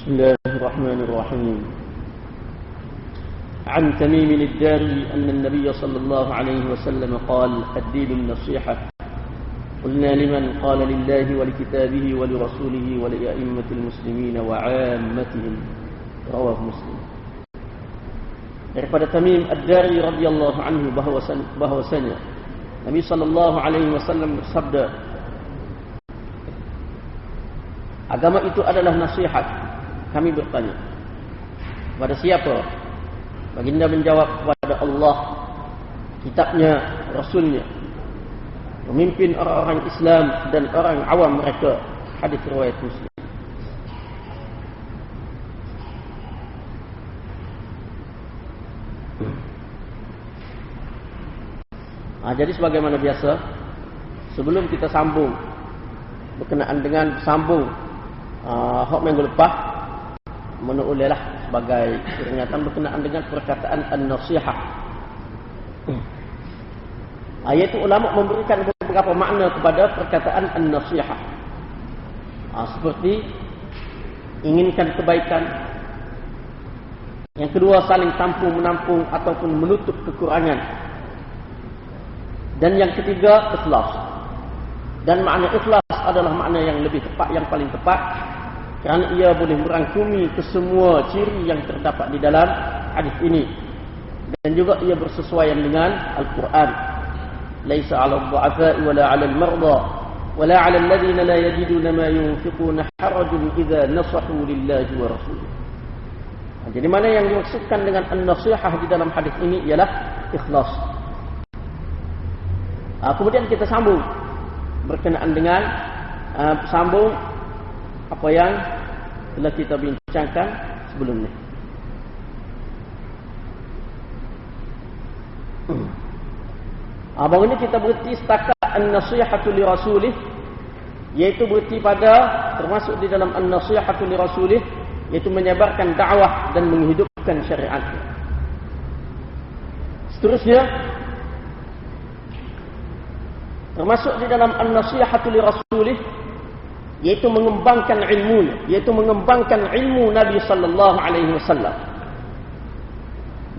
بسم الله الرحمن الرحيم. عن تميم الداري أن النبي صلى الله عليه وسلم قال: الدين النصيحة. قلنا لمن؟ قال: لله ولكتابه ولرسوله ولأئمة المسلمين وعامتهم. رواه Muslim. Daripada Tamim Ad-Dari radhiyallahu anhu bahwasanya Nabi sallallahu alaihi wasallam bersabda, agama itu adalah nasihat. Kami bertanya, kepada siapa? Baginda menjawab, kepada Allah, kitabnya, Rasulnya, pemimpin orang-orang Islam dan orang awam mereka. Hadis riwayat Muslim. Jadi sebagaimana biasa, sebelum kita sambung berkenaan dengan sambung hak minggu lepas, menolehlah sebagai peringatan berkenaan dengan perkataan an-nasihah. Ayat itu ulama memberikan beberapa makna kepada perkataan an-nasihah. Seperti inginkan kebaikan. Yang kedua, saling tampung menampung ataupun menutup kekurangan. Dan yang ketiga, ikhlas. Dan makna ikhlas adalah makna yang lebih tepat, yang paling tepat, kerana ia boleh merangkumi kesemua ciri yang terdapat di dalam hadis ini. Dan juga ia bersesuaian dengan Al-Quran. Laisa 'alal du'afa'i wala 'alal marda wala 'alal ladzina la yajiduna ma yunfiquna harajun idza nasahu lillahi wa rasulih. Jadi mana yang dimaksudkan dengan an-nasihah di dalam hadis ini ialah ikhlas. Kemudian kita sambung berkenaan dengan sambung apa yang telah kita bincangkan sebelum ini. Baru ini kita berhenti setakat an-nasihatu li rasulih, iaitu berhenti pada termasuk di dalam an-nasihatu li rasulih, iaitu menyebarkan dakwah dan menghidupkan syariat. Seterusnya, termasuk di dalam an-nasihatu li rasulih, yaitu mengembangkan ilmunya, yaitu mengembangkan ilmu Nabi sallallahu alaihi wasallam,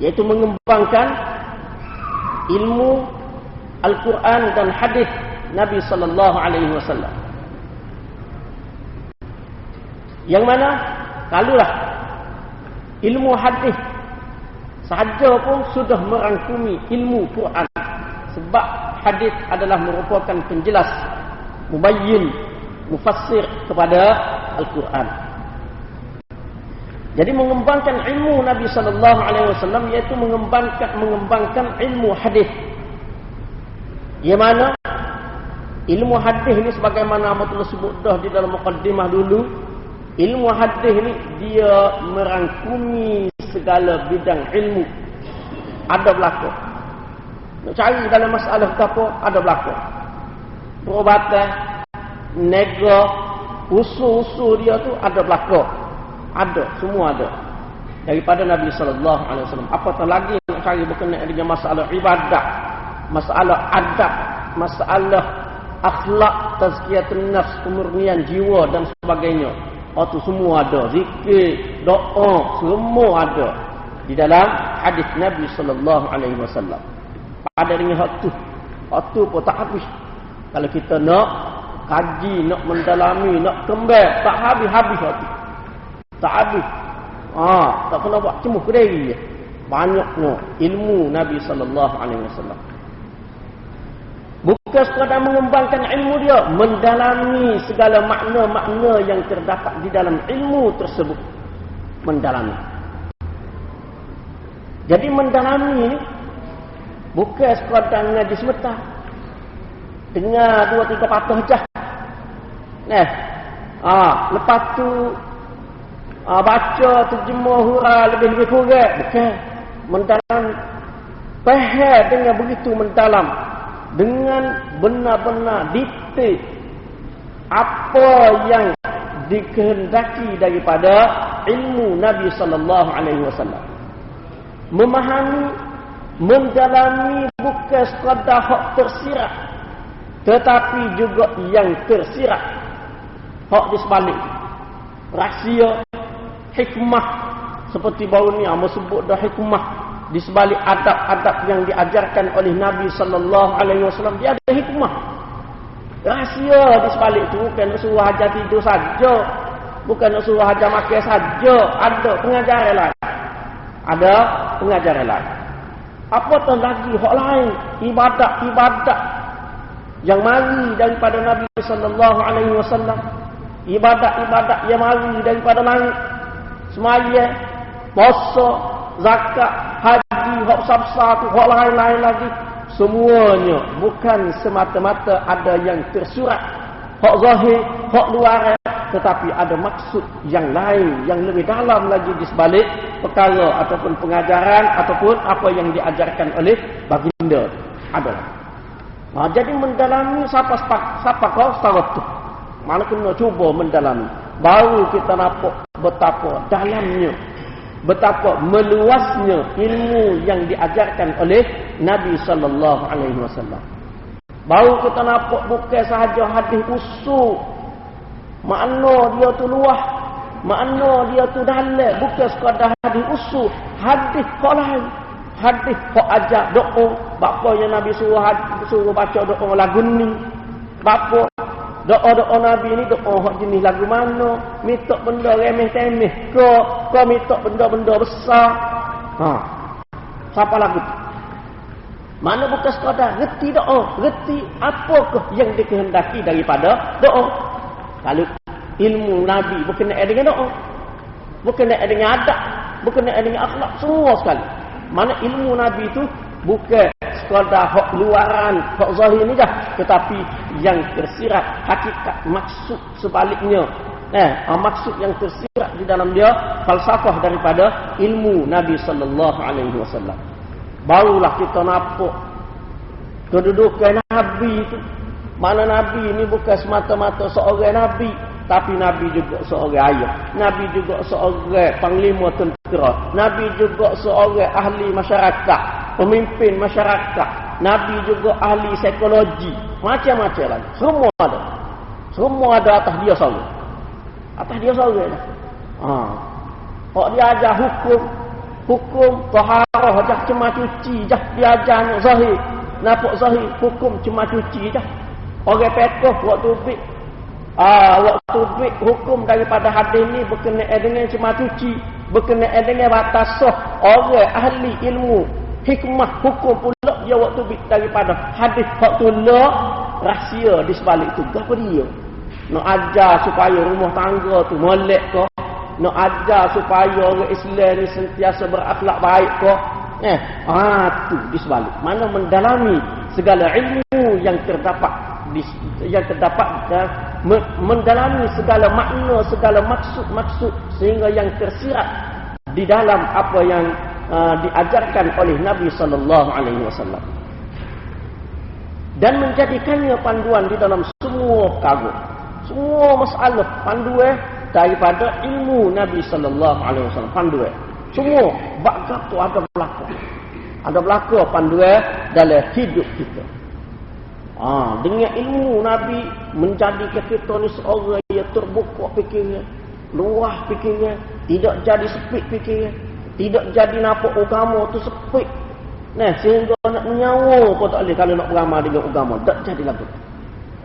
yaitu mengembangkan ilmu Al-Quran dan hadis Nabi sallallahu alaihi wasallam. Yang mana kalaulah ilmu hadis sahaja pun sudah merangkumi ilmu Quran, sebab hadis adalah merupakan penjelas, mubayyin, mufassir kepada Al-Quran. Jadi mengembangkan ilmu Nabi sallallahu alaihi wasallam iaitu mengembangkan ilmu hadis. Yang mana ilmu hadis ini sebagaimana Ahmad sebut dah di dalam muqaddimah dulu, ilmu hadis ini dia merangkumi segala bidang ilmu. Ada berlaku. Nak cari dalam masalah apa, ada berlaku. Perubatan, nega, usul-usul dia tu ada berlaku. Ada, semua ada. Daripada Nabi sallallahu alaihi wasallam. Apatah lagi nak cari berkenaan dengan masalah ibadah, masalah adab, masalah akhlak, tazkiyatun nafs, kemurnian jiwa dan sebagainya. Itu semua ada. Zikir, doa, semua ada di dalam hadis Nabi sallallahu alaihi wasallam. Ada dengan hak tu pun tak habis. Kalau kita nak kaji, nak mendalami, nak kembang, tak habis-habis hak tu. Tak habis. Tak kena buat cemuh kedai. Banyaknya ilmu Nabi sallallahu alaihi wasallam. Bukan sekadar mengembangkan ilmu dia, mendalami segala makna-makna yang terdapat di dalam ilmu tersebut. Mendalami. Jadi mendalami ni bukan sekadar ngaji semata. Dengar 2-3 patah je. Lepas tu baca terjemah hurah lebih-lebih kurang. Bukan. Mendalam. Faham dengan begitu mendalam. Dengan benar-benar detail apa yang dikehendaki daripada ilmu Nabi sallallahu alaihi wasallam. Memahami, mendalami bukan sekadar hak tersirat, tetapi juga yang tersirat, hak di sebalik, rahsia, hikmah. Seperti baru ni amo sebut dah hikmah di sebalik adab-adab yang diajarkan oleh Nabi sallallahu alaihi wasallam, dia ada hikmah. Rahsia di sebalik tu bukan nak suruh hajar tidur saja, bukan nak suruh hajar makan saja, ada pengajaran lain. Ada pengajaran lain. Apatah lagi hak lain, ibadat-ibadat yang mari daripada Nabi sallallahu alaihi wasallam, ibadat-ibadat yang mari daripada langit, semaya, puasa, zakat, haji, hak sabsa tu, hak lain-lain lagi, semuanya bukan semata-mata ada yang tersurat, hak zahir, hak luar, tetapi ada maksud yang lain, yang lebih dalam lagi di sebalik perkara ataupun pengajaran ataupun apa yang diajarkan oleh baginda. Ada. Jadi mendalami siapa kau syarat tu. Mana kena cuba mendalami. Baru kita nampak betapa dalamnya, betapa meluasnya ilmu yang diajarkan oleh Nabi sallallahu alaihi wasallam. Baru kita nampak bukan sahaja hadis usul, makna dia tu luah, makna dia tu dalam, bukan sekadar hadis usul, hadis qalan, hadis kok ajak doa, bapa yang Nabi suruh baca doa lagu ni, bapa doa-doa Nabi ni doa hak jenis lagu mana, minta benda remeh-temeh ke minta benda-benda besar. Siapa lagu tu? Mana bukan sekadar reti doa, reti apakah yang dikehendaki daripada doa. Kalau ilmu Nabi berkenaan dengan doa, berkenaan dengan adab, berkenaan dengan akhlak, semua sekali. Mana ilmu Nabi itu bukan sekadar hak luaran, hak zahir ni dah, tetapi yang tersirat hakikat maksud sebaliknya. Maksud yang tersirat di dalam dia falsafah daripada ilmu Nabi sallallahu alaihi wasallam. Barulah kita nampak kedudukan Nabi itu. Mana Nabi ini bukan semata-mata seorang Nabi, tapi Nabi juga seorang ayah, Nabi juga seorang panglima tentera, Nabi juga seorang ahli masyarakat, pemimpin masyarakat, Nabi juga ahli psikologi, macam-macam lagi. Semua ada atas dia seorang. Atas dia seorang lah. Kalau dia ajar hukum taharah, jah cuma cuci, jah dia ajarnya zahir, nampak zahir, hukum cuma cuci jah. Orang pekoh waktu bik hukum daripada hadis ni berkenaan dengan cuma cuci, berkenaan dengan batasah. Orang ahli ilmu hikmah hukum pula dia waktu bik daripada hadis hak tula rahsia di sebalik tu. Apa dia? Nak ajar supaya rumah tangga tu molek ke? Nak ajar supaya orang Islam ni sentiasa berakhlak baik ke? Tu di sebalik. Mana mendalami segala ilmu yang terdapat mendalami segala makna, segala maksud sehingga yang tersirat di dalam apa yang diajarkan oleh Nabi sallallahu alaihi wasallam, dan menjadikannya panduan di dalam semua perkara, semua masalah, panduan daripada ilmu Nabi sallallahu alaihi wasallam, panduan semua bagaimana ada berlaku panduan dalam hidup kita. Dengan ilmu Nabi menjadikan kita ni seorang yang terbuka fikirnya, luah fikirnya, tidak jadi sempit fikirnya, tidak jadi nampak agama tu sempit. Sehingga nak menyawa pun tak boleh kalau nak beramal dengan agama, tak jadi lagu.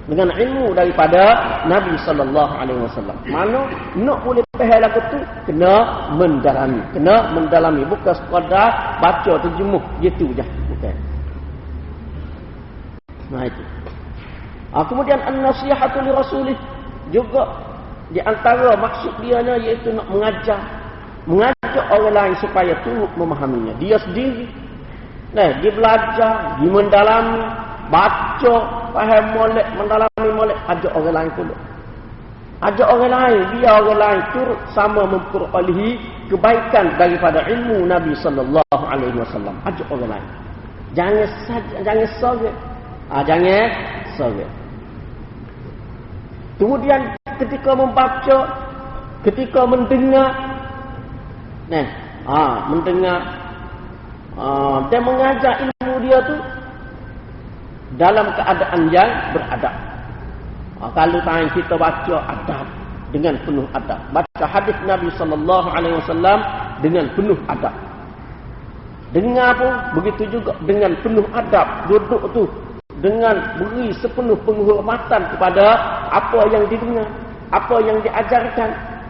Dengan ilmu daripada Nabi sallallahu alaihi wasallam. Mana nak boleh faham lagu tu kena mendalami, bukan sekadar baca terjemuh gitu je, bukan. Itu. Kemudian an-nasihatu li rasulih juga di antara maksud dia iaitu nak mengajak orang lain supaya turut memahaminya. Dia sendiri dia belajar, dia mendalami, baca, faham molek, mendalami molek, ajak orang lain pula. Ajak orang lain, biar orang lain turut sama memperolehi kebaikan daripada ilmu Nabi sallallahu alaihi wasallam. Ajak orang lain. Jangan sorang. Jangan sorang. Kemudian ketika membaca, ketika mendengar, mendengar dan mengajar ilmu dia tu dalam keadaan yang beradab. Kalau time kita baca adab, dengan penuh adab. Baca hadis Nabi sallallahu alaihi wasallam dengan penuh adab. Dengar pun begitu juga dengan penuh adab. Duduk tu dengan beri sepenuh penghormatan kepada apa yang didengar, apa yang diajarkan.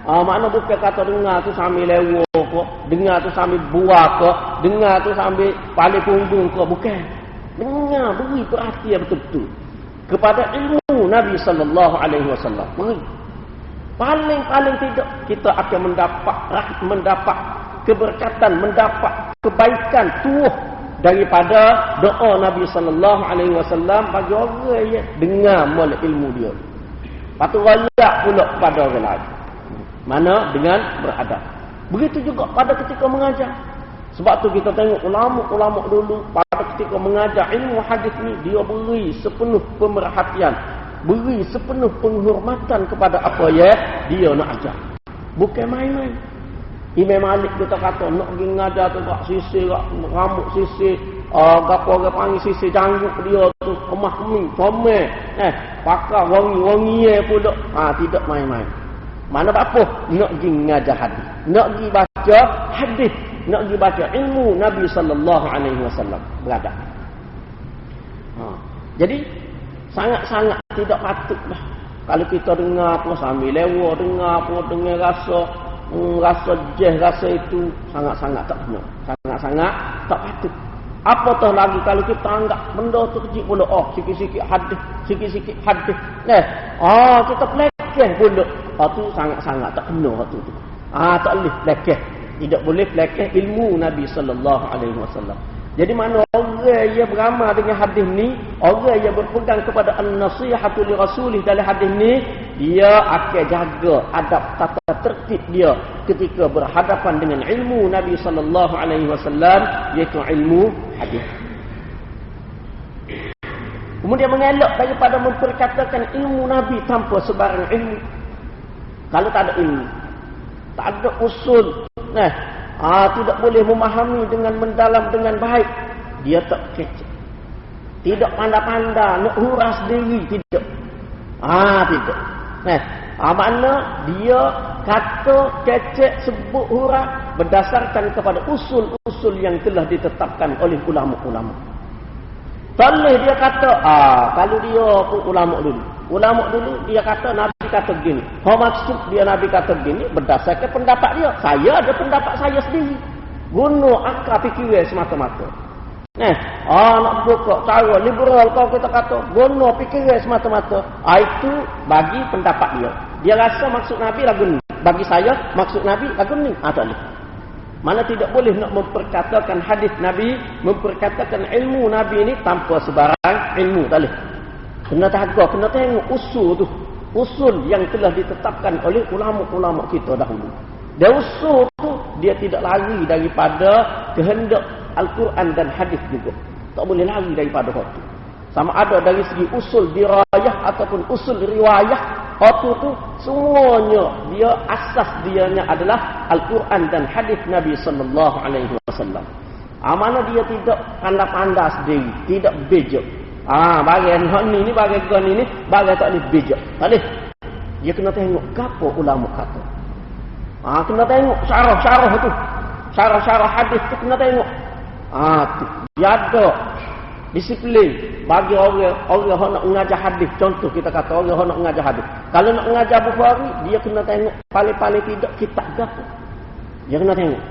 Makna bukan kata dengar tu sambil lewa ke, dengar tu sambil buah ke, dengar tu sambil paling punggung ke, bukan. Dengar, beri perhatian betul-betul kepada ilmu Nabi sallallahu alaihi wasallam. Beri. Paling tidak kita akan mendapat keberkatan, mendapat kebaikan tuah daripada doa Nabi sallallahu alaihi wasallam bagi orang yang dengar molek ilmu dia. Patut royak pula pada orang lain. Mana dengan beradab. Begitu juga pada ketika mengajar. Sebab tu kita tengok ulama-ulama dulu pada ketika mengajar ilmu hadis ni dia beri sepenuh pemerhatian, beri sepenuh penghormatan kepada apa yang dia nak ajar. Bukan main-main. Imam Malik kita kata nak pergi mengajar tu kat sisir, rambut sisir, gapo orang panggil sisir janggut dia tu kemah keming, comel, pakai wangi-wangi pula. Tidak main-main. Mana apa? Nak pergi mengajar hadis, nak pergi baca hadis, nak pergi baca ilmu Nabi sallallahu alaihi wasallam. Beradab. Jadi sangat-sangat tidak patutlah kalau kita dengar apa sambil lewa, dengar apa dengan rasa rasa itu sangat-sangat tak benar. Sangat-sangat tak patut. Apatah lagi kalau kita anggap benda tu kecil pula, sikit-sikit hadis. Kita pelekeh pula. Tu sangat-sangat tak benar tu. Tak boleh pelekeh. Tidak boleh pelekeh ilmu Nabi sallallahu alaihi wasallam. Jadi mana orang yang beramal dengan hadis ni, orang yang berpegang kepada an-nasihatu li rasulih dalam hadis ni, dia akan jaga adab tata tertib dia ketika berhadapan dengan ilmu Nabi sallallahu alaihi wasallam, iaitu ilmu hadis. Kemudian mengelak daripada memperkatakan ilmu Nabi tanpa sebarang ilmu. Kalau tak ada ilmu, tak ada usul, tidak boleh memahami dengan mendalam dengan baik, dia tak kecek. Tidak pandai-pandai nak huras diri, tidak. Tidak. Makna dia kata kecek sebut huras berdasarkan kepada usul-usul yang telah ditetapkan oleh ulama-ulama. Tak boleh dia kata, kalau dia pun ulama dulu dia kata Nabi kata begini. Maksud dia Nabi kata begini berdasarkan pendapat dia. Saya ada pendapat saya sendiri. Guna akal fikiran semata-mata. Nak buka cara liberal kau kita kata guna fikiran semata-mata. Itu bagi pendapat dia. Dia rasa maksud Nabi lagu ni. Bagi saya maksud Nabi lagu ni. Tak boleh. Mana tidak boleh nak memperkatakan hadis Nabi, memperkatakan ilmu Nabi ini tanpa sebarang ilmu. Tak boleh. Kena jaga, kena tengok usul tu. Usul yang telah ditetapkan oleh ulama-ulama kita dahulu. Dan usul tu dia tidak lari daripada kehendak Al-Quran dan hadis juga. Tak boleh lari daripada itu. Sama ada dari segi usul dirayah ataupun usul riwayah, itu tu semuanya dia asas dianya adalah Al-Quran dan hadis Nabi sallallahu alaihi wasallam. Mana dia tidak pandai-pandai sendiri, tidak bijak. Bagian ni bagian ni bagian tak boleh bijak. Tak boleh. Dia kena tengok apa ulama kata. Kena tengok syarah-syarah tu. Syarah-syarah hadis tu kena tengok. Tu dia ada disiplin bagi orang yang nak mengajar hadis. Contoh kita kata orang yang nak mengajar hadis. Kalau nak mengajar Bukhari, dia kena tengok paling-paling tidak kitab gapo. Dia kena tengok.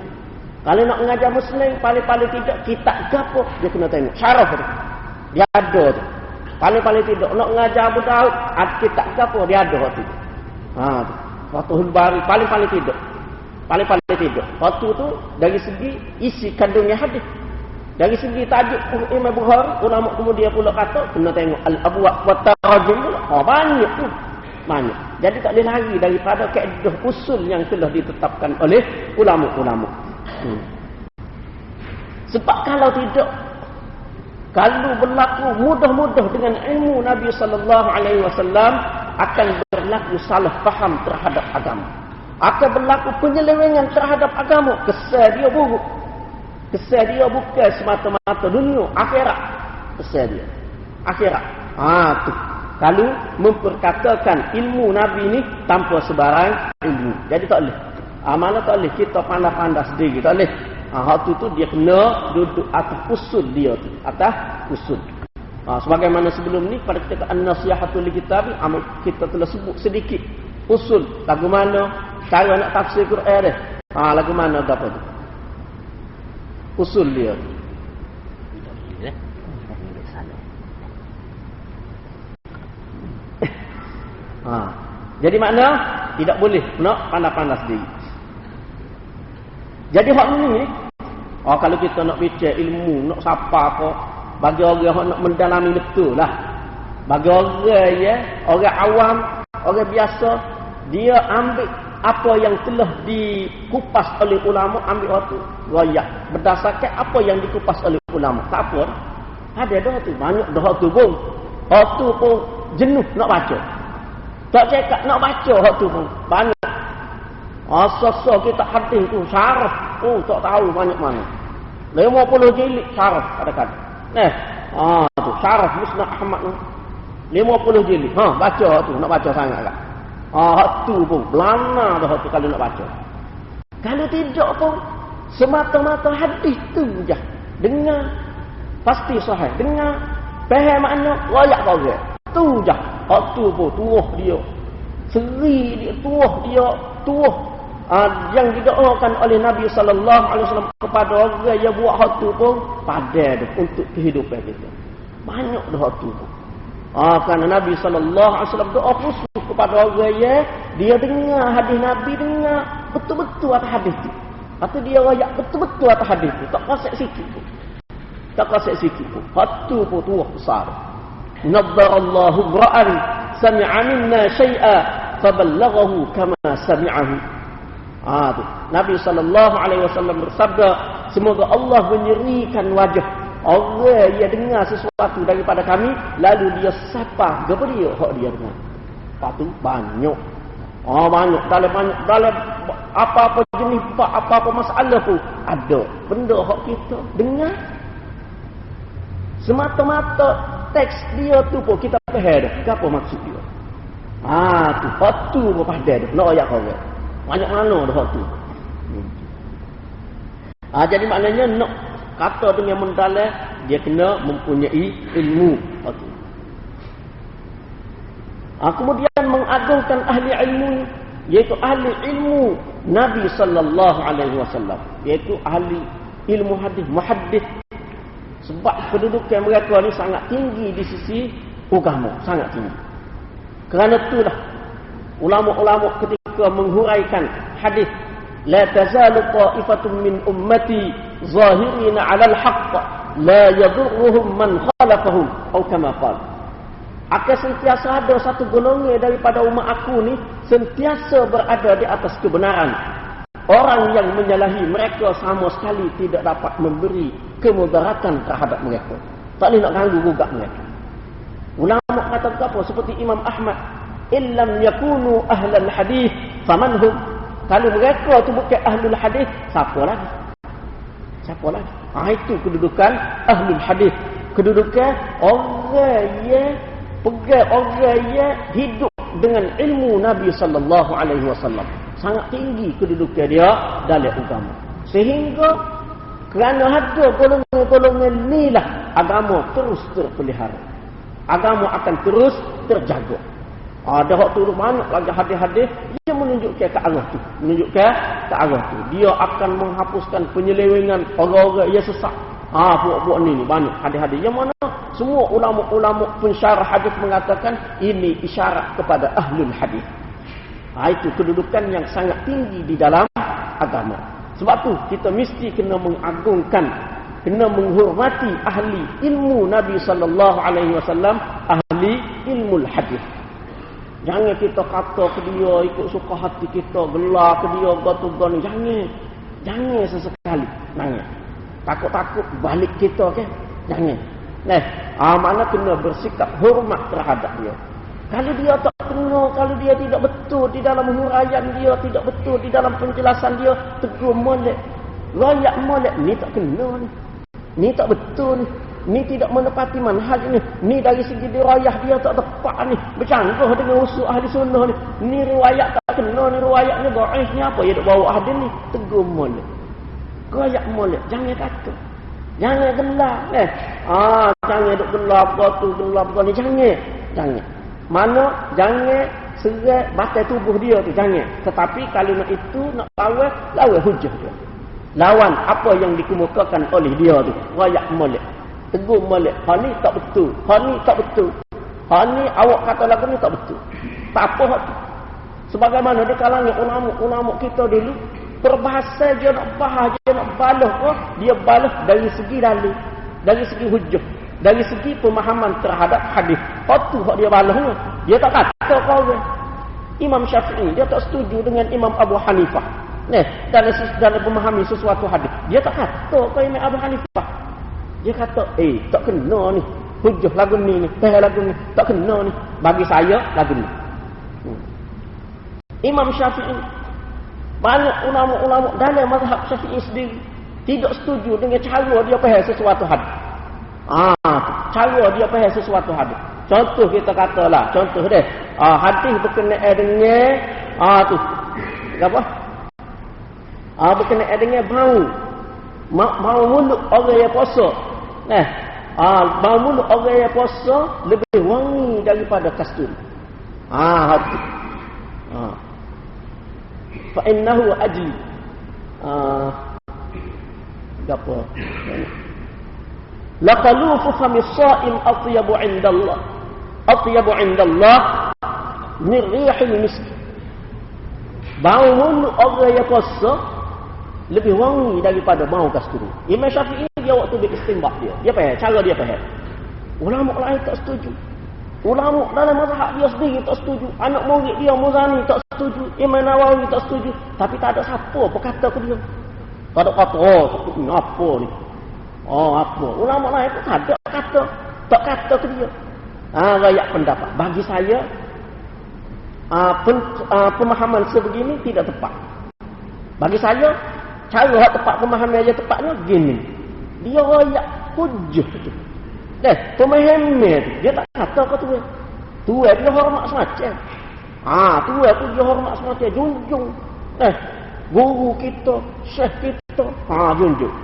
Kalau nak mengajar Muslim, paling-paling tidak kitab gapo, dia kena tengok syarah tu. Dia ada tu. Paling-paling tidak nak mengajar Abu Daud, kitab gapo dia ada tu. Fathul Bari paling-paling tidak. Paling-paling tidak. Waktu tu dari segi isi kandungnya hadis. Dari segi tajuk Imam Bukhari, ulama kemudian pula kata kena tengok al-abwab wa tarajum pula. Banyak tu. Banyak. Jadi tak boleh lari daripada kaedah usul yang telah ditetapkan oleh ulama-ulama. Sebab kalau tidak, kalau berlaku mudah-mudah dengan ilmu Nabi sallallahu alaihi wasallam, akan berlaku salah faham terhadap agama. Akan berlaku penyelewengan terhadap agama. Kesan dia buruk. Kesan dia bukan semata-mata dunia, akhirat. Kesan dia akhirat. Tu. kalau memperkatakan ilmu Nabi ni tanpa sebarang ilmu. Jadi tak boleh. Mana tak boleh kita pandai-pandai sendiri, tak boleh. Hak tu dia kena duduk atas usul dia tu, atas usul. Sebagaimana sebelum ni pada kita an-nasihatul kitab, kita telah sebut sedikit usul lagu mana cara nak tafsir Quran dia. Lagu mana apa tu? Usul dia. Jadi makna tidak boleh nak pandai-pandai sendiri. Jadi hak ni kalau kita nak bincang ilmu, nak sapa kau, bagi orang yang nak mendalami betul lah. Bagi orang orang awam, orang biasa, dia ambil apa yang telah dikupas oleh ulama, ambil waktu royak berdasarkan apa yang dikupas oleh ulama. Tak apa. Ada dah tu, banyak dah tu pun. Hak tu pun jenuh nak baca. Tak cakap nak baca hak tu pun banyak. Asal-asal kita hadis tu syarah. Tak tahu banyak mana. 50 jilid syarah kadang-kadang. Tu syarah Musnad Ahmad tu 50 jilid. Baca tu, nak baca sangat kan. Hak tu pun belana dah tu kalau nak baca. Kalau tidak pun semata-mata hadis tu je. Dengar pasti sahih. Dengar faham makna royak kau orang. Tu je. Hak tu pun tuah dia. Seri dia tuah yang didoakan oleh Nabi sallallahu alaihi wasallam kepada orang yang buat hak tu pun padan untuk kehidupan kita. Banyak dah hak tu. Kerana Nabi sallallahu alaihi wasallam doa khusus kepada orang yang dia dengar hadis Nabi, dengar betul-betul atas hadis tu. Atau dia royak betul-betul atas hadis tu, tak kasek sikit pun. Tak kasek sikit pun. Hak tu pun tuah besar. Naddarallahu ra'an sami'a minna syai'a faballaghahu kama sami'ahu. Tu. Nabi SAW bersabda, semoga Allah menyerikan wajah orang yang dengar sesuatu daripada kami, lalu dia sapa kepada dia hak dia dengar. Lepas tu banyak. Banyak dalam apa-apa jenis apa-apa masalah pun ada benda hak kita dengar. Semata-mata teks dia tu pun kita faham dah apa maksud dia. Tu hak tu pun padan nak ayat kau. Banyak mana dah waktu. Jadi maknanya nak kata dengan mendalam, dia kena mempunyai ilmu. Kemudian mengagungkan ahli ilmu, iaitu ahli ilmu Nabi sallallahu alaihi wasallam, iaitu ahli ilmu hadis, muhaddis. Sebab kedudukan mereka ni sangat tinggi di sisi agama, sangat tinggi. Kerana itulah ulama-ulama ketika menghuraikan hadis, la tazalu ta'ifatun min ummati zahirina 'alal haqq la yadurruhum man khalafahum atau kama qala. Akan sentiasa ada satu golongan daripada umat aku ni sentiasa berada di atas kebenaran. Orang yang menyalahi mereka sama sekali tidak dapat memberi kemudaratan terhadap mereka. Tak boleh nak ganggu gugat mereka. Ulama kata apa? Seperti Imam Ahmad, illam yakunu ahlul hadis faman hum. Kalau mereka tu bukan ahlul hadis, siapa lagi? Itu kedudukan ahlul hadis. Kedudukan orang yang pegang, orang yang hidup dengan ilmu Nabi sallallahu alaihi wasallam. Sangat tinggi kedudukan dia dalam agama. Sehingga kerana ada golongan-golongan inilah agama terus terpelihara. Agama akan terus terjaga. Ada waktu banyak lagi hadis-hadis dia menunjukkan ke arah tu. Dia akan menghapuskan penyelewengan orang-orang yang sesat. Buat-buat ni banyak hadis-hadis yang mana semua ulama-ulama pensyarah hadis mengatakan ini isyarat kepada ahlul hadis. Itu kedudukan yang sangat tinggi di dalam agama. Sebab tu kita mesti kena mengagungkan, kena menghormati ahli ilmu Nabi sallallahu alaihi wasallam, ahli ilmu hadis. Jangan kita kata ke dia ikut suka hati kita, gelar ke dia gatu-gatu, jangan sesekali. Jangan. Takut-takut balik kita ke? Jangan. Mana kena bersikap hormat terhadap dia. Kalau dia tak kena, kalau dia tidak betul di dalam huraian dia, tidak betul di dalam penjelasan dia, tegur molek, royak molek, ni tak kena ni. Ni tak betul ni. Ni tidak menepati manhaj ni. Ni dari segi dirayah dia tak tepat ni. Bercanggah dengan usul ahli sunnah ni. Ni riwayat tak kena, ni riwayat ni dhaif ni apa? Ya dok bawa hadis ni. Tegur molek. Koyak molek. Jangan kata. Jangan gelap jangan duk gelap apa ni. Jangan. Mana jangan serat batai tubuh dia tu, jangan. Tetapi kalau nak itu nak lawan hujah dia. Lawan apa yang dikemukakan oleh dia tu. Koyak molek. Tegur molek. Hal ni tak betul. Hal ni tak betul. Hal ni awak kata lagu ni tak betul. Tak apa hak tu. Sebagaimana di kalangan ulama kita dulu, perbahasa dia nak bahas, dia nak balas kau, dia balas dari segi dalil, dari segi hujah, dari segi pemahaman terhadap hadis. Itu hak dia balas. Dia tak kata kau Imam Syafi'i dia tak setuju dengan Imam Abu Hanifah. Dalam memahami sesuatu hadis. Dia tak kata kau Imam Abu Hanifah. Dia kata, tak kena ni. Hujah lagu ni, lagu ni, tak kena ni. Bagi saya lagu ni. Imam Syafi'i, banyak ulama-ulama dalam mazhab Syafi'i sendiri tidak setuju dengan cara dia faham sesuatu hadis. Cara dia faham sesuatu hadis. Contoh kita katalah, hadis berkenaan dengan tu. Apa? Berkenaan dengan bau mulut orang yang puasa. Bau mulut orang yang puasa lebih wangi daripada kasturi. Hati. Fa innahu ajli. Apa? Laqalufu famis sha'im atyabu 'indallah. Atyabu 'indallah min rihil misk. Bau mulut orang yang puasa lebih wangi daripada bau kasturi. Imam Syafi'i dia waktu beristinbat dia faham, cara dia faham. Ulama lain tak setuju. Ulama dalam mazhab dia sendiri tak setuju. Anak murid dia Muzani tak setuju. Imam Nawawi tak setuju. Tapi tak ada siapa pun kata ke dia. Tak ada kata, apa ni? Apa? Ulama lain pun tak ada kata. Tak kata ke dia. Rakyat pendapat. Bagi saya, pemahaman sebegini tidak tepat. Bagi saya, cara hak tepat pemahaman dia tepatnya gini. Dia rakyat hujah tu. Pemahaman dia tak kata kau tu. Dia hormat semacam. Tu dia hormat semacam junjung. Guru kita, syekh kita, junjung.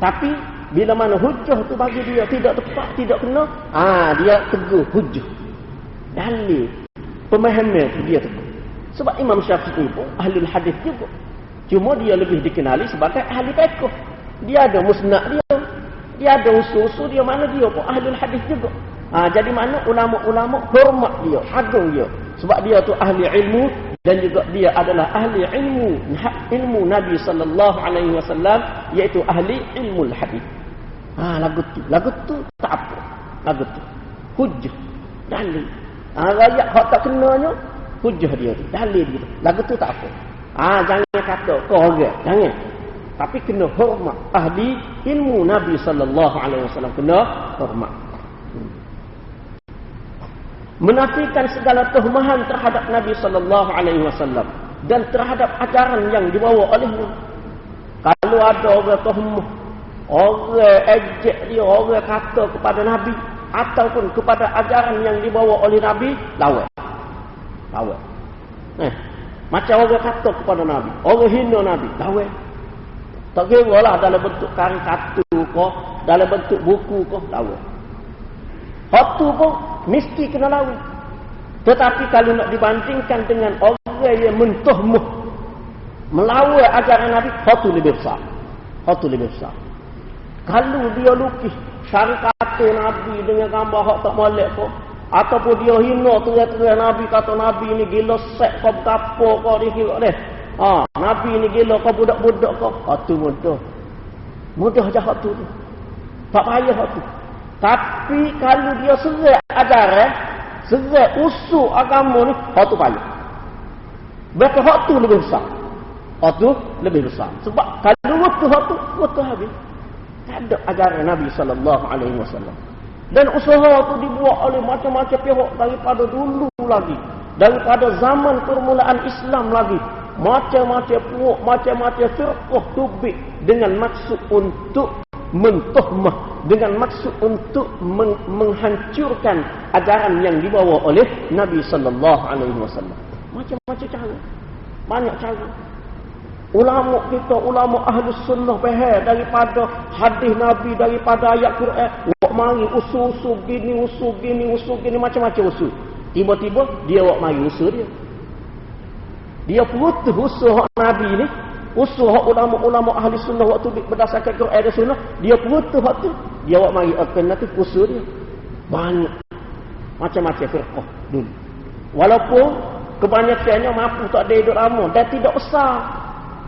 Tapi bila mana hujah tu bagi dia tidak tepat, tidak kena, dia tegur hujah. Dalil pemahaman tu dia tegur. Sebab Imam Syafi'i pun ahli hadis juga. Cuma dia lebih dikenali sebagai ahli fiqh. Dia ada musnad dia. Dia ada usul-usul dia, mana dia pun ahli hadis juga. Jadi mana ulama-ulama hormat dia, agung dia. Sebab dia tu ahli ilmu dan juga dia adalah ahli ilmu Nabi sallallahu alaihi wasallam, iaitu ahli ilmu hadis. Lagu tu tak apa. Lagu tu hujah, dalil. Rakyat hak tak kenanya hujah dia tu, dalil dia. Lagu tu tak apa. Jangan kata kau orang, jangan. Tapi kena hormat ahli ilmu Nabi sallallahu alaihi wasallam, kena hormat. Menafikan segala tuhmahan terhadap Nabi sallallahu alaihi wasallam dan terhadap ajaran yang dibawa olehnya. Kalau ada orang tuhmah, orang ejek dia, orang kata kepada Nabi ataupun kepada ajaran yang dibawa oleh Nabi, lawan. Macam orang kata kepada Nabi, orang hina Nabi, lawan. Tak kira lah dalam bentuk karikatur kau, dalam bentuk buku kau, lawan. Hak tu pun mesti kena lawan. Tetapi kalau nak dibandingkan dengan orang yang mentuhmuh, melawan ajaran Nabi, hak tu lebih besar. Kalau dia lukis karikatur Nabi dengan gambar hak tak molek kau, ataupun dia hina tuan-tuan Nabi, kata Nabi ni gila sek kau berapa kau dikira deh. Nabi ni gila kau budak-budak kau. Tu mudah. Mudah je hak tu. Tak payah hak tu. Tapi kalau dia serat ajaran, serat usul agama ni, hak tu payah. Berapa hak tu lebih besar. Hak tu lebih besar. Sebab kalau waktu habis. Tak ada ajaran Nabi sallallahu alaihi wasallam. Dan usaha tu dibuat oleh macam-macam pihak daripada dulu lagi. Daripada zaman permulaan Islam lagi. Macam-macam puak, macam-macam firqah tubik dengan maksud untuk mentohmah dengan maksud untuk menghancurkan ajaran yang dibawa oleh Nabi sallallahu alaihi wasallam. Macam-macam cara. Banyak cara. Ulama kita, ulama Ahlus Sunnah faham daripada hadis Nabi, daripada ayat Quran, wak mari usul gini, macam-macam usul. Tiba-tiba dia wak mari usul dia. Dia putus usul hak Nabi ni, usul hak ulama-ulama Ahlus Sunnah waktu berdasarkan Quran dan Sunnah, dia putus hak tu, dia wak mari alternatif usul dia. Banyak macam-macam firqah dulu. Walaupun kebanyakannya mampu tak ada hidup lama dan tidak besar.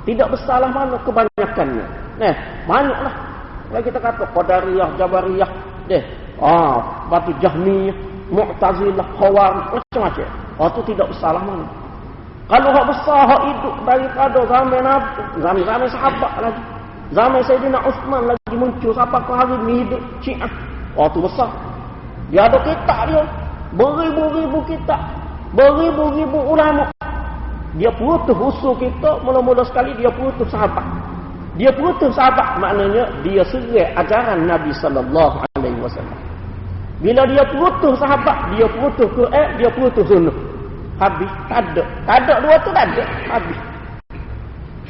Tidak besarlah mana kebanyakannya. Banyaklah. Kalau kita kata Qadariyah, Jabariyah, batu Jahmiyah, Mu'tazilah, Khawarij, macam-macam. Itu tidak besarlah mana. Kalau hak besar, hak hidup daripada zaman Nabi, zaman sahabat lagi. Zaman Sayyidina Uthman lagi muncul sampai ke hari ni hidup Syiah. Itu besar. Dia ada kitab dia. Beribu-ribu kitab. Beribu-ribu ulama. Dia putus usul kita, mula-mula sekali dia putus sahabat. Dia putus sahabat maknanya dia serai ajaran Nabi sallallahu alaihi wasallam. Bila dia putus sahabat, dia putus Quran, dia putus sunnah. Habis, tak ada dua tu tak ada, habis.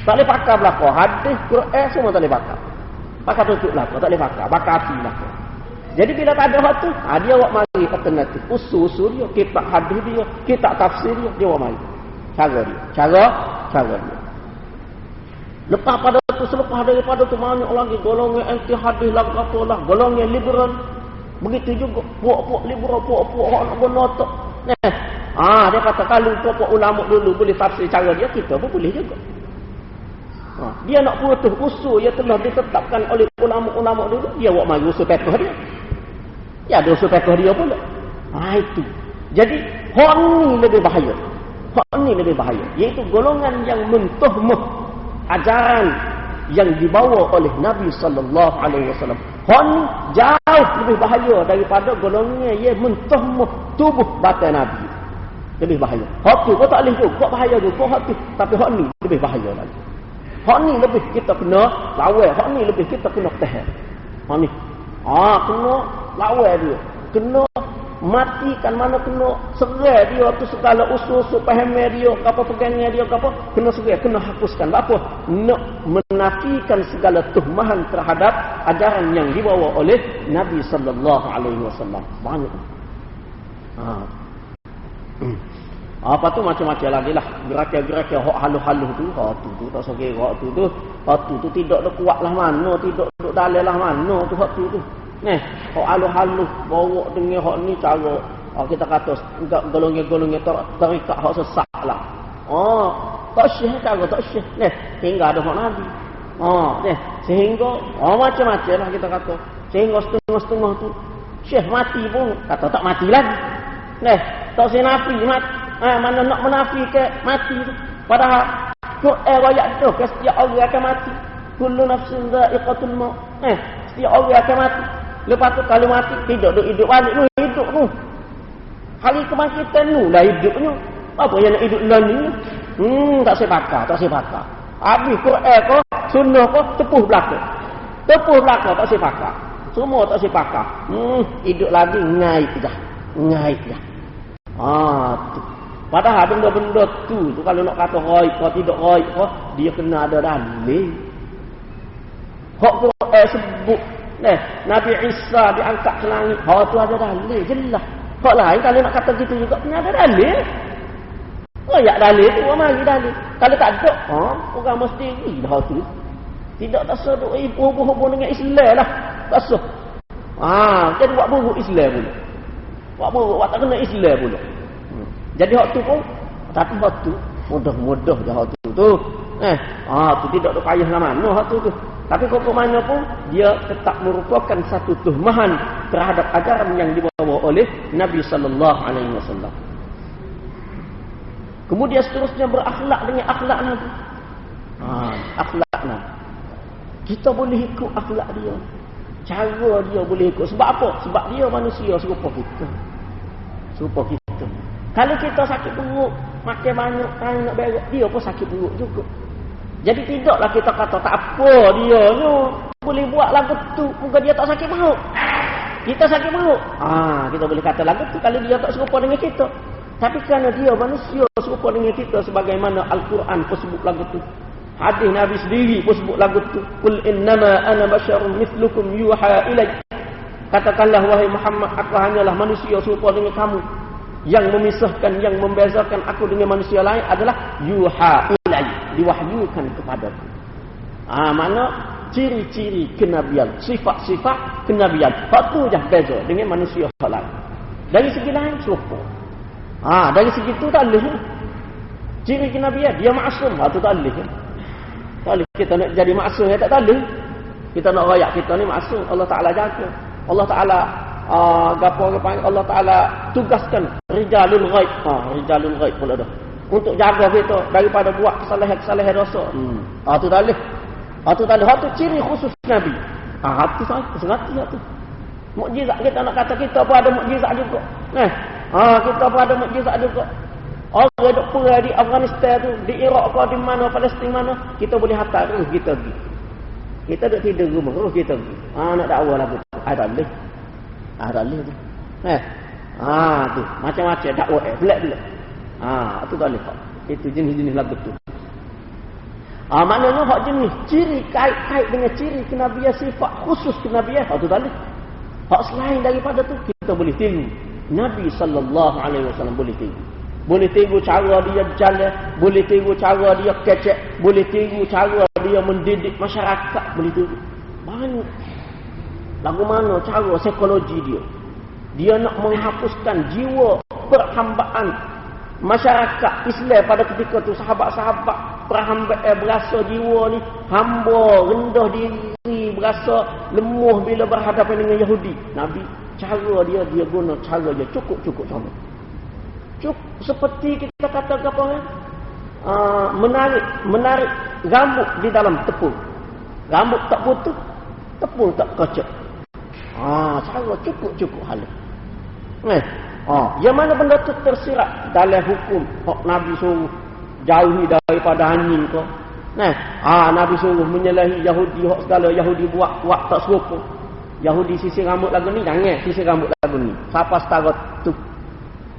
Tak boleh pakai belaka, hadis Quran semua tak boleh pakai. Pakai tutup belaka, tak boleh pakai, pakai api belaka. Jadi bila tak ada hak tu, dia wak mari alternatif. Usul-usul dia, kitab hadis dia, kitab tafsir dia wak mari. Cara dia. Lepas pada tu, selepas daripada tu banyak lagi golongan anti hadis lah, apalah, golongan liberal. Begitu juga puak-puak liberal, puak-puak orang nak guna otak. Dia kata kalau puak-puak ulama dulu boleh tafsir cara dia, kita pun boleh juga. Dia nak putus usul yang telah ditetapkan oleh ulama-ulama dulu, dia buat mari usul fiqh dia. Ya ada usul fiqh dia pula. Itu. Jadi hak ni lebih bahaya. Hak ni lebih bahaya, iaitu golongan yang mentohmah ajaran yang dibawa oleh Nabi sallallahu alaihi wasallam. Hak ni jauh lebih bahaya daripada golongan yang mentohmah tubuh batin Nabi. Lebih bahaya. Hak tu kau tak boleh juga bahaya juga hak tu, tapi hak ni lebih bahaya lagi. Hak ni lebih kita kena lawan, hak ni lebih kita kena tahan. Hak ni kena lawan dia. Kena matikan, mana kena serai dia tu segala usul-usul pahamnya dia, apa pegangnya dia, apa kena serai, kena hapuskan. Apa? Nak menafikan segala tuhmahan terhadap ajaran yang dibawa oleh Nabi sallallahu alaihi wasallam. Banyak. Apa tu macam-macam lagi lah. Gerakan-gerakan hak halus-halus tu, tu tak sekira tu tidak ada kuat lah mana, tidak ada dalil lah mana tu hak tu. Hak halus-halus bawa dengan hak ni cara kita kata golongan-golongan tarikat hak sesat lah. Tak syih cara tak syih. Hingga ada hak Nabi. Sehingga macam-macam lah kita kata. Sehingga setengah-setengah tu syih mati pun kata tak mati lagi. Tak syih nafi mati. Mana nak menafikan mati tu. Padahal Quran ayat tu setiap orang akan mati. Kullu nafsin dha'iqatul maut. Setiap orang akan mati. Lepas tu kalau mati tidak ada hidup balik tu, hidup tu. Hari kebangkitan tu dah hidupnya. Apa yang nak hidup lagi ni? Tak sepakar. Habis Quran ko, sunnah ko tepuh belaka. Tak sepakar. Semua tak sepakar. Hidup lagi ngaib dah. Tu. Padahal benda-benda tu kalau nak kata ghaib atau tidak ghaib dia kena ada dalil. Hak Quran sebut Nabi Isa diangkat ke langit, tu ada dalil jelas. Hak lain kalau nak kata gitu juga kena ada dalil. Ya dalil tu mari dalil. Kalau tak ada, orang mesti dah tu. Tidak tak sah hubung dengan Islam lah. Tak sah. Jadi buat buruk Islam pula. Buat buruk, buat tak kena Islam pula. Jadi hak tu pun, tapi hak tu mudah-mudah je hak tu. Tu tidak ada payah lah mana hak tu. Tapi kok mana pun dia tetap merupakan satu tuhmahan terhadap ajaran yang dibawa oleh Nabi sallallahu alaihi wasallam. Kemudian seterusnya berakhlak dengan akhlak Nabi. Akhlak Nabi. Kita boleh ikut akhlak dia. Cara dia boleh ikut. Sebab apa? Sebab dia manusia serupa kita. Kalau kita sakit perut, makan banyak, nak berak, dia pun sakit perut juga. Jadi tidaklah kita kata tak apa dia ni boleh buat lagu tu, muka dia tak sakit perut. Kita sakit perut. Kita boleh kata lagu tu kalau dia tak serupa dengan kita. Tapi kerana dia manusia serupa dengan kita sebagaimana Al-Quran pun sebut lagu tu. Hadis Nabi sendiri pun sebut lagu tu. Qul innama ana basyarun mithlukum yuha ilayya. Katakanlah wahai Muhammad, aku hanyalah manusia serupa dengan kamu. Yang memisahkan, yang membezakan aku dengan manusia lain adalah yuha ilayya, diwahyukan kepadaku. Mana ciri-ciri kenabian, sifat-sifat kenabian. Hak tu je beza dengan manusia lain. Dari segi lain serupa. Dari segi tu tak boleh. Ciri kenabian, dia maksum. Tu tak boleh. Tak boleh kita nak jadi maksum, tak boleh. Kita nak rayak kita ni maksum. Allah Ta'ala jaga. Allah Ta'ala Allah Ta'ala tugaskan rijalul ghaib. Rijalul ghaib pula dah. Untuk jaga kita daripada buat kesalahan-kesalahan dosa. Tu tak boleh. Tu tak boleh. Tu ciri khusus Nabi. Tu sengaja tu. Mukjizat kita nak kata kita pun ada mukjizat juga. Kita pun ada mukjizat juga. Orang duk perang di Afghanistan tu, di Iraq ke di mana, Palestin mana, kita boleh hantar terus kita pergi. Kita duk tidur rumah terus kita pergi. Nak dakwah lagu tu. Tak boleh. Tak boleh tu. Tu macam-macam dakwah belak-belak. Tu tak boleh. Itu jenis-jenis lagu tu. Maknanya hak jenis ciri kait-kait dengan ciri kenabian, sifat khusus kenabian, tu tak boleh. Hak selain daripada tu kita boleh tiru. Nabi sallallahu alaihi wasallam boleh tiru. Boleh tiru cara dia berjalan, boleh tiru cara dia kecek, boleh tiru cara dia mendidik masyarakat, boleh tiru. Banyak. Lagu mana cara psikologi dia. Dia nak menghapuskan jiwa perhambaan masyarakat Islam pada ketika tu. Sahabat-sahabat berasa jiwa ni hamba, rendah diri, berasa lemuh bila berhadapan dengan Yahudi. Nabi cara dia guna cara dia cukup sama. Seperti kita kata apa kan? Menarik rambut di dalam tepung. Rambut tak putus, tepung tak kocok. Cara cukup halus. Yang mana benda tu tersirat dalam hukum hak Nabi suruh jauhi daripada anjing kau. Nabi suruh menyalahi Yahudi, hak segala Yahudi buat tak serupa. Yahudi sisir rambut lagu ni, jangan sisir rambut lagu ni. Siapa setara tu?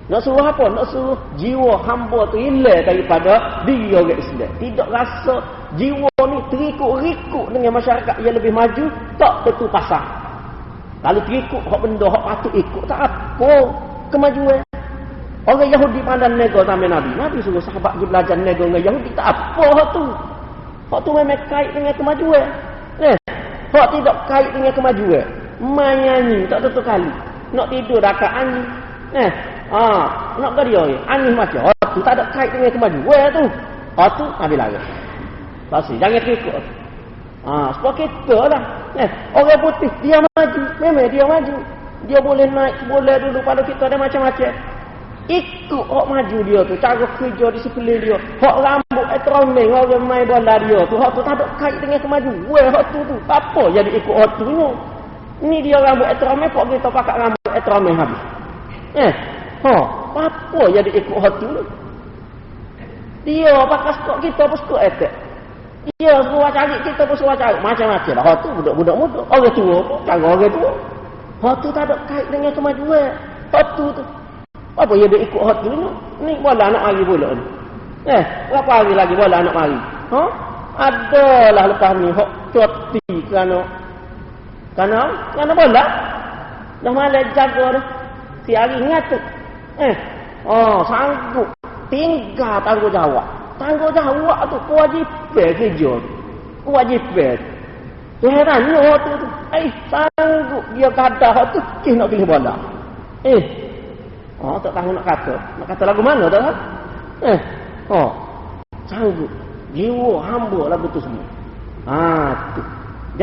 Nak suruh apa? Nak suruh jiwa hamba tu hilang daripada diri orang Islam. Tidak rasa jiwa ni terikut-rikut dengan masyarakat yang lebih maju, tak tentu pasang. Kalau terikut hak benda hak patut ikut, tak apa kemajuan. Orang Yahudi pandang nego sama Nabi. Nabi suruh sahabat dia belajar nego dengan Yahudi, tak apa hak tu. Hak tu memang kait dengan kemajuan. Hak tidak kait dengan kemajuan. Menyanyi tak tentu kali. Nak tidur dekat angin. Nak ke dia angin macam. Hak tu tak ada kait dengan kemajuan tu. Hak tu Nabi larang. Pasti jangan terikut. Sebab kita lah. Orang putih dia maju. Memang dia maju. Dia boleh naik, boleh dulu pada kita ada macam-macam. Ikut hak maju dia tu, cara kerja di sekeliling dia. Hak rambut etromeng orang main bola dia tu, hak tu tak ada kait dengan kemajuan hak tu. Apa jadi ikut hak tu ni? Ni dia rambut etromeng, kok kita pakai rambut etromeng habis. Apa jadi ikut hak tu? Dia pakai skot kita pun skot etek. Dia suruh cari kita pun suruh cari macam-macam lah. Hak tu budak-budak muda, orang tua pun cara orang tua. Hak tu tak ada kait dengan kemajuan. Hak tu. Apa dia ikut hak tu ni? Bola nak mari pula ni. Berapa hari lagi bola nak mari? Adalah lepas ni hak cuti kerana bola. Dah malas jaga dah. Si hari ngatuk. Sanggup tinggal tanggungjawab. Tanggungjawab tu kewajipan kerja tu. Kewajipan. Herannya hak tu. Sanggup dia kata hak tu nak pilih bola. Tak tahu nak kata lagu mana tak kan? Sanggup jiwa hamba lagu tu semua. Tu.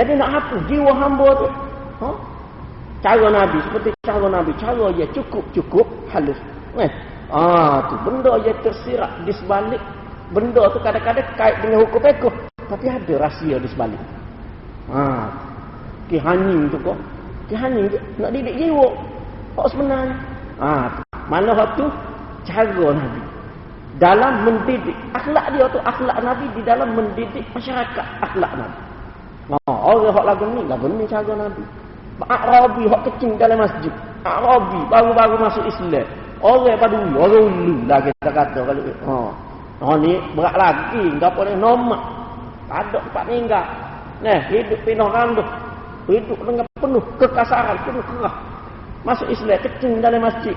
Jadi nak hapus jiwa hamba tu. Cara Nabi seperti cara Nabi, cara dia cukup halus. Tu benda yang tersirat di sebalik. Benda tu kadang-kadang kait dengan hukum fiqh, tapi ada rahsia di sebalik. Kihaning tu kok. Kihaning nak didik jiwa. Hak sebenarnya. Mana hak tu cara Nabi. dalam mendidik. Akhlak dia tu, akhlak Nabi di dalam mendidik masyarakat, akhlak Nabi. Orang hok lagu ni cara Nabi. Arabi hok kecil dalam masjid. Arabi baru-baru masuk Islam. Orang Badui, orang ulu lah kita kata kalau ni berat lagi, enggak boleh nomak. Ada tempat tinggal. Nah, hidup penuh randuh. Hidup dengan penuh kekasaran, penuh kerah. Masuk Islam kecil dalam masjid.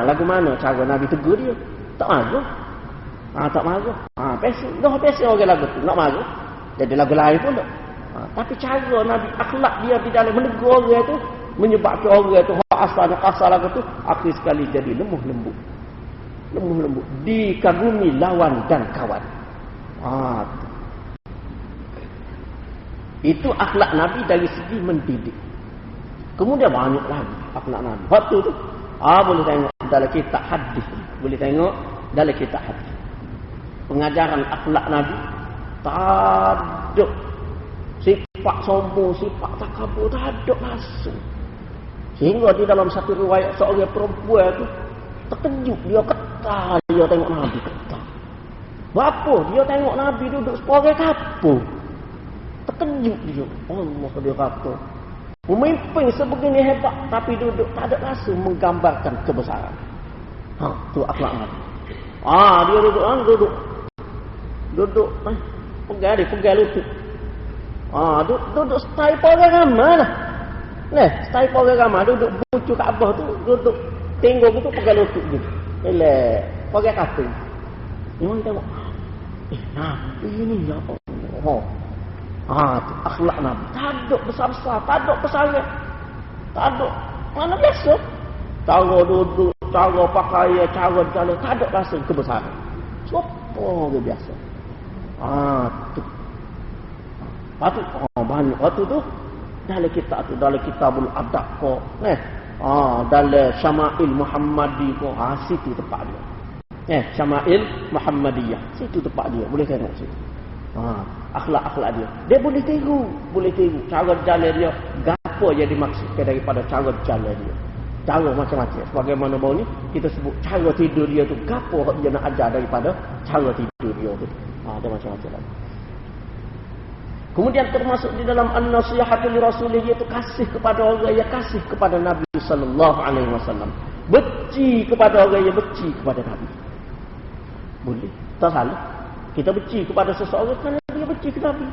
Lagu mana cara Nabi tegur dia? Tak marah. Tak marah. Pesen orang lagu tu, nak marah. Jadi lagu lain pun tak. Tapi cara Nabi, akhlak dia di dalam menegur orang tu, menyebabkan orang tu hak asal lagu tu akhir sekali jadi lemah lembut. Dikagumi lawan dan kawan. Itu akhlak Nabi dari segi mendidik. Kemudian banyak lagi akhlak Nabi. Waktu tu boleh tengok dalam kitab hadis. Boleh tengok dalam kitab hadis. Pengajaran akhlak Nabi tak ada sifat sombong, sifat takabur, tak ada langsung. Sehingga di dalam satu riwayat seorang perempuan tu terkejut, dia ketar, dia tengok Nabi ketar. Berapa dia tengok Nabi duduk sebagai kapur. Terkejut dia. Allah, dia kata, pemimpin sebegini hebat tapi duduk tak ada rasa menggambarkan kebesaran. Tu akhlak Nabi. Dia duduk pegang lutut. Duduk style orang ramai lah. Style orang ramai duduk bucu Kaabah tu, duduk tengok tu pegang lutut dia. Pegang kaki. Memang tengok. Nabi ni ya Allah. Tu akhlak Nabi. Tak ada besar-besar, tak ada pesara. Tak ada. Mana biasa. Cara duduk, cara pakaian, cara jalan, tak ada rasa kebesaran. Siapa dia biasa. Tu. Patut banyak waktu tu dalam kitabul adab ko. Dalam Syama'il Muhammadi ko. Situ tempat dia. Syama'il Muhammadiyah. Situ tempat dia. Boleh tengok situ. Akhlak-akhlak dia. Dia boleh tiru cara jalan dia. Gapo yang dimaksudkan daripada cara jalan dia. Cara macam-macam. Sebagaimana baru ni kita sebut cara tidur dia tu. Gapo dia nak ajar daripada cara tidur dia tu. Ada macam-macam lagi. Kemudian termasuk di dalam an-nasihatu li rasulih, iaitu kasih kepada orang yang kasih kepada Nabi sallallahu alaihi wasallam. Benci kepada orang yang benci kepada Nabi. Boleh. Tak salah. Kita benci kepada seseorang kerana dia benci ke Nabi.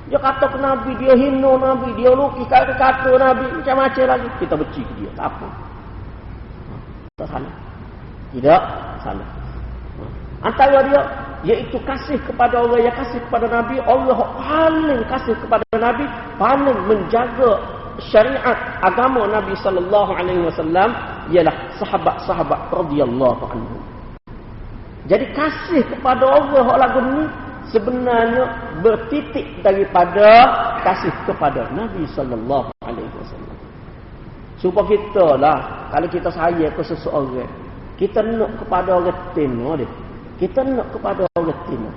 Dia kata ke Nabi, dia hina Nabi, dia lukis kata Nabi, macam-macam lagi. Kita benci ke dia. Tak apa. Tak salah. Tidak salah. Antara dia, iaitu kasih kepada orang yang kasih kepada Nabi. Allah paling kasih kepada Nabi, paling menjaga syariat agama Nabi sallallahu alaihi wasallam ialah sahabat-sahabat radhiyallahu anhum. Jadi kasih kepada Allah hak lagu ni sebenarnya bertitik daripada kasih kepada Nabi sallallahu alaihi wasallam. Supaya kita lah, kalau kita sayang ke seseorang, kita nak kepada orang tino dia. Kita nak kepada orang Tino.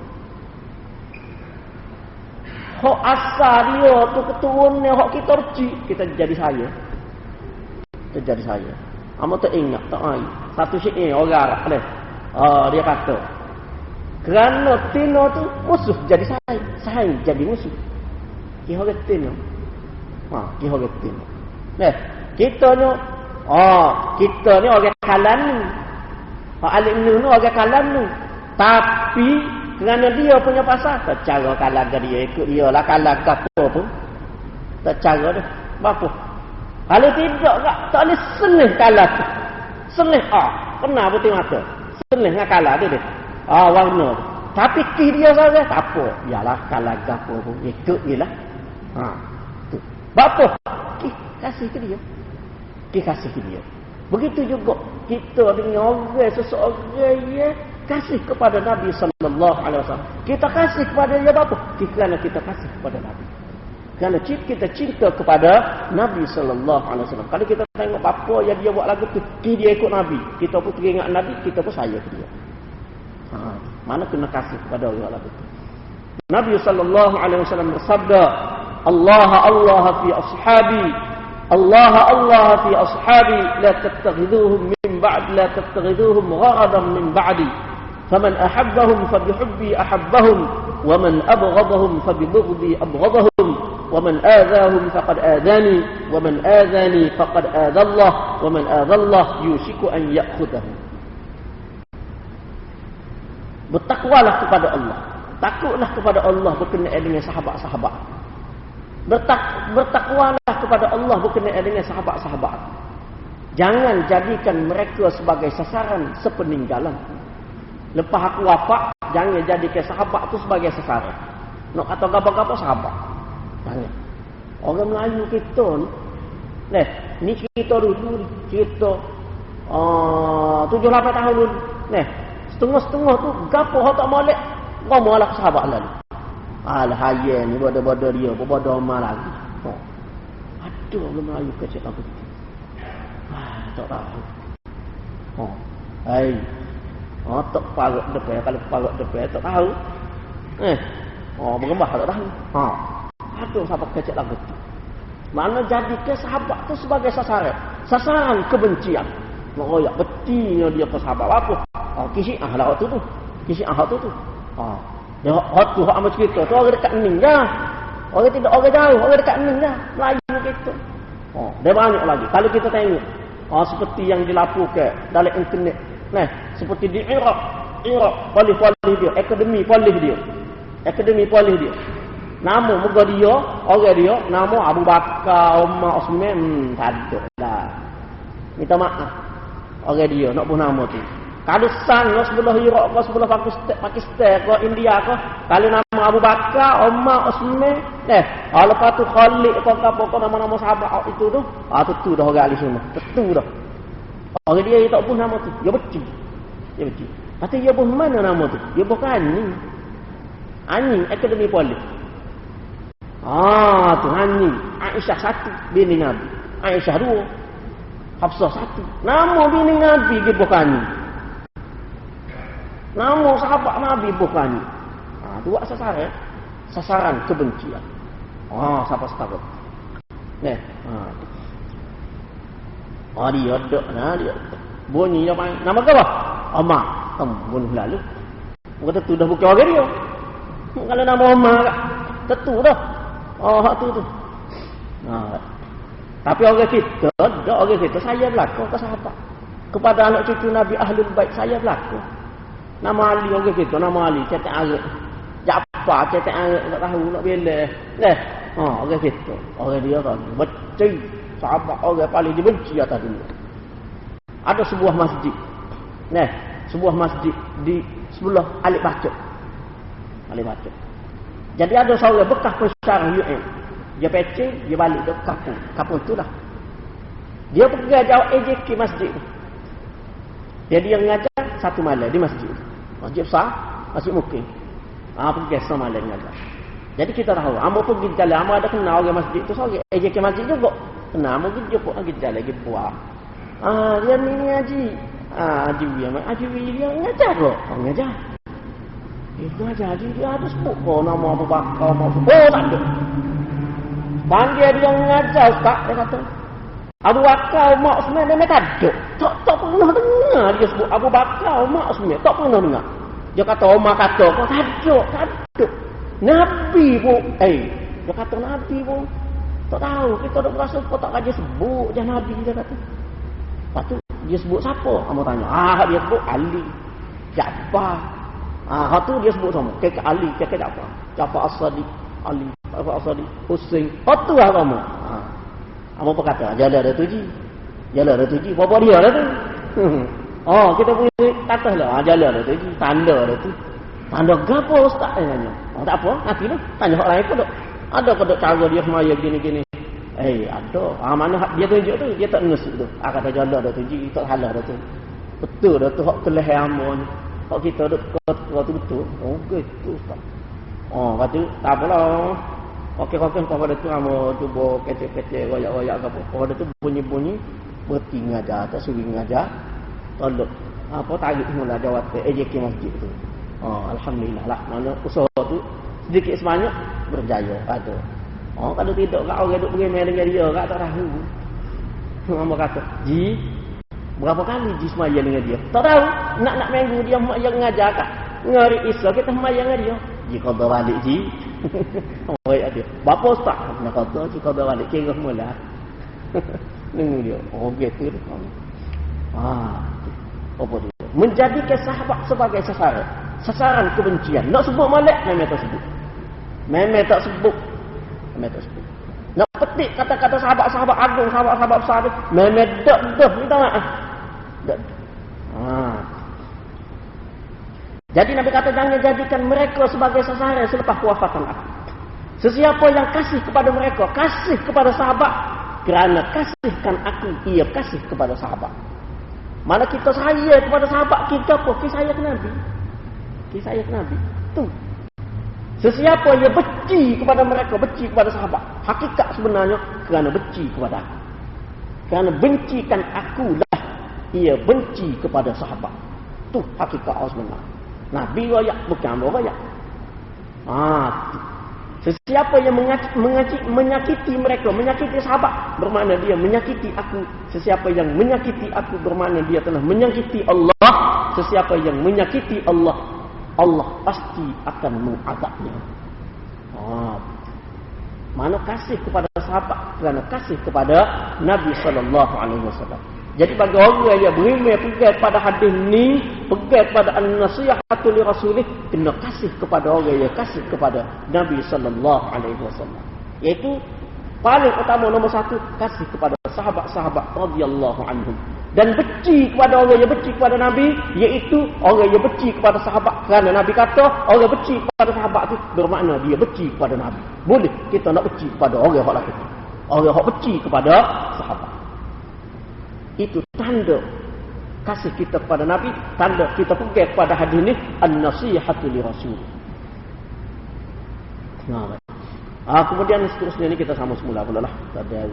Hak asal dia tu keturunnya hak kita reci, kita jadi saya. Kita jadi saya. Amo tak ingat tak ai. Satu syair orang Arab ni. Dia kata, kerana Tino tu musuh jadi saya. Saya jadi musuh. Ki orang Tino. Ki orang Tino. Kita ni orang kalan ni. Alim ni orang kalan ni. Tapi kerana dia punya pasal, tak cara kalang ke dia, ikut dia lah kalang ke apa pun. Tak cara dia. Apa? Kalau tidak, tak boleh senih kalang tu. Senih kena putih mata. Senih dengan kalang dia. Warna. Tapi kih dia saja, tak apa. Yalah kalang ke apa pun. Ikut dia lah. Tu. Apa? Kih kasih ke dia. Kih kasih ke dia. Begitu juga kita dengan orang seseorang yang kasih kepada Nabi sallallahu alaihi wasallam. Kita kasih kepada dia apa? Kerana kita kasih kepada Nabi. Kerana kita cinta kepada Nabi sallallahu alaihi wasallam. Kalau kita tengok apa yang dia buat lagu tu, dia ikut Nabi. Kita pun teringat Nabi, kita pun sayang dia. Mana kena kasih kepada orang lagu tu. Nabi sallallahu alaihi wasallam bersabda, Allah fi ashabi. Allah fi ashabi la tattakhiduhum min ba'd la tattakhiduhum gharadan min ba'di. faman ahabbahum fabihubbi ahabbahum wa man abghadahum fabibughdi abghadahum wa man adzahum faqad adzani wa man adzani faqad adzallah wa man adzallah yushiku an ya'khudahum. Bertakwalah kepada Allah. Takutlah kepada Allah berkenaan dengan sahabat-sahabat. Bertakwalah kepada Allah berkenaan dengan sahabat-sahabat. Jangan jadikan mereka sebagai sasaran sepeninggalan. Lepas aku wafat, jangan jadikan sahabat tu sebagai sasaran. Nak kata gapa-gapa sahabat. Jangan. Orang Melayu kita ni cerita dulu, cerita 7-8 tahun dulu. Setengah-setengah tu gapo hak tak molek, ngomonglah ke sahabat lalu. Alah hayal ni bodoh-bodoh dia, bodoh amal lagi. Ada orang Melayu kecil aku. Tak tahu. Tak parut depan, kalau parut depan tak tahu. Berembah tak tahu. Ada sahabat kecil lagu tu. Mana jadikan sahabat tu sebagai sasaran kebencian. Mengoyak betina dia ke sahabat apa? Kisiah lah waktu tu. Kisiah waktu tu. Dia waktu hak amat cerita tu orang dekat Ning dah. Orang tidak orang jauh, orang dekat Ning dah. Melayu kita. Dia banyak lagi. Kalau kita tengok seperti yang dilaporkan dalam internet. Seperti di Iraq polis dia, akademi polis dia. Nama muka dia, orang dia, nama Abu Bakar, Umar, Osman, tak ada dah. Minta maaf. Orang dia nak buh nama tu. Kalau sang sebelah Iraq ke sebelah Pakistan ke India ke, kalau nama Abu Bakar, Umar, Osman, lepas tu Khalid ke apa nama-nama sahabat itu tu, tentu dah orang ahli sunnah. Tentu dah. Orang dia tak buh nama tu, dia benci. Patut dia buh mana nama tu? Dia buh anjing. Anjing akademi polis. Tu anjing. Aisyah 1 bini Nabi. Aisyah 2. Hafsah 1. Nama bini Nabi dia buh anjing. Nama sahabat Nabi bukan. Dua sasaran kebencian. Siapa setakat. Dia ada. Dia. Bunyi dia main. Nama apa? Omar. Bunuh lalu. Kata tu dah bukan orang dia. Kalau nama Omar tentu dah. Hak tu. Tapi orang kita saya berlaku ke sahabat. Kepada anak cucu Nabi Ahlul Bait saya berlaku. Nama Ali orang kita, nama Ali cetak arak. Ja'far cetak arak tak tahu nak bela. Orang kita. Orang dia kan benci sahabat orang paling dibenci atas dunia. Ada sebuah masjid. Sebuah masjid di sebelah Alik Bacok. Jadi ada seorang bekas pensyarah UN. Dia pecing, dia balik ke kampung. Kampung itulah. Dia pergi jauh AJK masjid tu. Jadi dia mengajar satu malam di masjid. Masjid besar, masjid Mukim. Pergi sama malam mengajar. Jadi kita tahu, amba pergi jalan, amba ada kenal orang masjid tu seorang. AJK masjid juga. Kenal, mungkin jumpa lagi jalan lagi buah. Dia ni haji. Haji dia mengajar ke? Mengajar. Dia mengajar haji, dia ada sebut ke nama Abu Bakar, tak ada. Panggil dia mengajar Ustaz, dia kata. Abu Bakar, Umar, Osman, dia tak ada. Tak pernah dengar dia sebut Abu Bakar, Umar, Osman. Tak pernah dengar. Dia kata, Umar kata, kau tak ada. Nabi pun, dia kata Nabi pun. Tak tahu, kita dah berasa kau tak raja sebut je Nabi, dia kata. Lepas tu, dia sebut siapa? Amor tanya. Dia sebut Ali, Ja'far. Tu dia sebut sama. Kek Ali, kek Ja'far. Ja'far As-Sadiq, Ali, Ja'far As-Sadiq, Hussein. Tu lah kamu. Apa kata? Jalan dah tuji. Bapa dia lah tu. Kita punya kata lah. Jalan dah tuji. Tanda dah tu. Tanda gapo Ustaz tanya. Tak apa. Nanti lah. Tanya orang lain pun tak. Ada kodok cara dia semaya gini-gini. Ada. Mana dia tunjuk tu. Dia tak ngesuk tu. Kata jalan dah tuji. Tak salah dah tu. Betul dah tu. Hak kelih amun. Hak kita dekat tu betul. Gitu Ustaz. Kata tak apalah. Okey pada tu amo cuba kecek-kecek royak-royak apa. Pada tu bunyi-bunyi berhenti ngajar, tak suruh ngajar. Tolong tarik mula jawab AJK masjid tu. Alhamdulillah lah. Mana usaha tu sedikit sebanyak berjaya ada. Kalau tidak orang duk berimeh dengan dia, tak tahu. Amo kata, Berapa kali ji semaya dengan dia? Tak tahu. Nak minggu dia mak yang ngajar kah? Ngari Isra kita semaya dengan dia. Ji qada balik ji. Oi ada. Bapa ustaz nak kata ji qada balik kira mula. Nunggu dia. Oh gitu. Apa dia? Menjadikan sahabat sebagai sasaran kebencian. Nak sebut molek memang tak sebut. Memang tak sebut. Nak petik kata-kata sahabat-sahabat agung, sahabat-sahabat besar tu, memang dak minta maaf. Dak. Jadi Nabi kata jangan jadikan mereka sebagai sasaran selepas wafatan aku. Sesiapa yang kasih kepada mereka, kasih kepada sahabat, kerana kasihkan aku, ia kasih kepada sahabat. Mana kita sayang kepada sahabat kita apa? Kita sayang ke Nabi. Kita sayang ke Nabi. Tu. Sesiapa yang benci kepada mereka, benci kepada sahabat, hakikat sebenarnya kerana benci kepada aku. Kerana bencikan akulah ia benci kepada sahabat. Tu hakikat sebenarnya. Nabi royak bukan hamba royak. Sesiapa yang menyakiti mereka, menyakiti sahabat, bermakna dia menyakiti aku. Sesiapa yang menyakiti aku, bermakna dia telah menyakiti Allah. Sesiapa yang menyakiti Allah, Allah pasti akan mengazabnya. Mana kasih kepada sahabat kerana kasih kepada Nabi sallallahu alaihi wasallam. Jadi bagi orang yang berimeh pegang pada hadis ni, pegang pada an-nasihatu li rasulih, kena kasih kepada orang yang kasih kepada Nabi sallallahu alaihi wasallam. Iaitu paling utama nombor satu, kasih kepada sahabat-sahabat radhiyallahu anhum. Dan benci kepada orang yang benci kepada Nabi, iaitu orang yang benci kepada sahabat kerana Nabi kata orang benci kepada sahabat itu bermakna dia benci kepada Nabi. Boleh kita nak benci kepada orang yang lain, orang yang benci kepada sahabat. Itu tanda kasih kita kepada Nabi, tanda kita pegang kepada hadis ini, an-nasihatu li rasul. Kemudian seterusnya ini kita sama semula pula lah. Ada